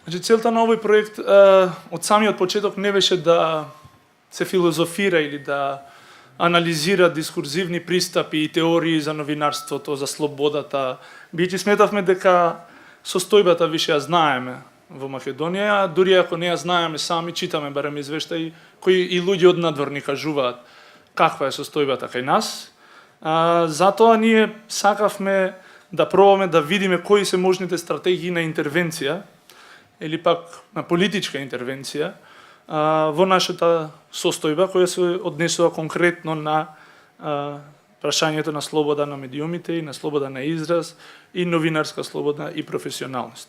Значи, целта на овој проект од самиот почеток не беше да се филозофира или да анализира дискурзивни пристапи и теории за новинарството, за слободата, бидејќи сметавме дека состојбата више ја знаеме во Македонија, дури ако не ја знаеме сами, читаме барем извештаи кои и луѓе од надвор ни кажуваат каква е состојбата кај нас. Затоа ние сакавме да пробаме да видиме кои се можните стратегии на интервенција или пак на политичка интервенција во нашата состојба која се однесува конкретно на прашањето на слобода на медиумите и на слобода на израз и новинарска слобода и професионалност.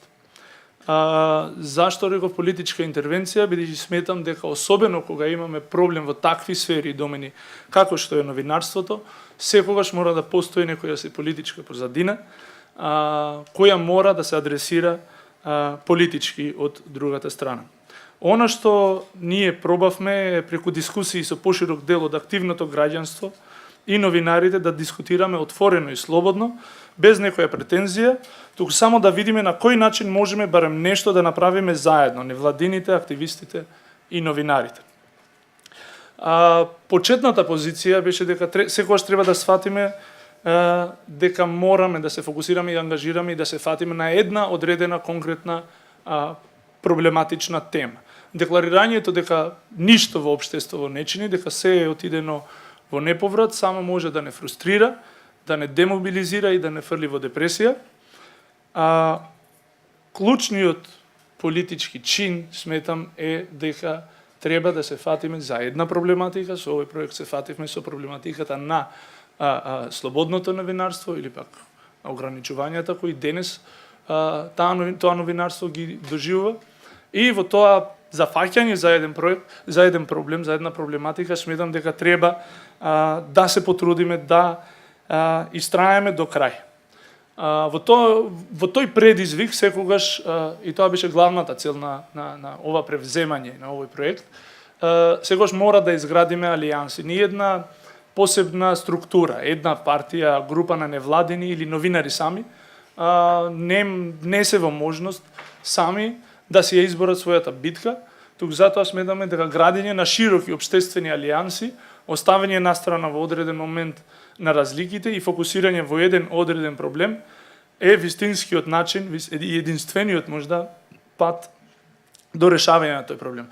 Зашто реков политичка интервенција? Бидејќи сметам дека особено кога имаме проблем во такви сфери и домени како што е новинарството, секогаш мора да постои некоја си политичка позадина која мора да се адресира политички од другата страна. Она што ние пробавме преку дискусии со поширок дел од активното граѓанство и новинарите да дискутираме отворено и слободно, без некоја претензија, туку само да видиме на кој начин можеме барем нешто да направиме заедно, невладините, активистите и новинарите. Почетната позиција беше дека секогаш треба да сфатиме дека мораме да се фокусираме и ангажираме и да се фатиме на една одредена конкретна проблематична тема. Декларирањето дека ништо во општеството не чини, дека се е отидено во неповрат, само може да не фрустрира, да не демобилизира и да не фрли во депресија. Клучниот политички чин, сметам, е дека треба да се фатиме за една проблематика, со овој проект се фативме со проблематиката на слободното новинарство или пак ограничувањата кои денес тоа новинарство ги доживува. И во тоа зафаќање за еден проект, за еден проблем, за една проблематика, сметам дека треба да се потрудиме да истраеме до крај. Во тој предизвик секогаш, и тоа беше главната цел на ова превземање на овој проект, секогаш мора да изградиме алијанси. Ни една посебна структура, една партија, група на невладини или новинари сами, не се во можност сами да си ја изборат својата битка, туку затоа сметаме дека градење на широки општествени алијанси, оставање настрана во одреден момент на разликите и фокусирање во еден одреден проблем е вистинскиот начин и единствениот можда пат до решавање на тој проблем.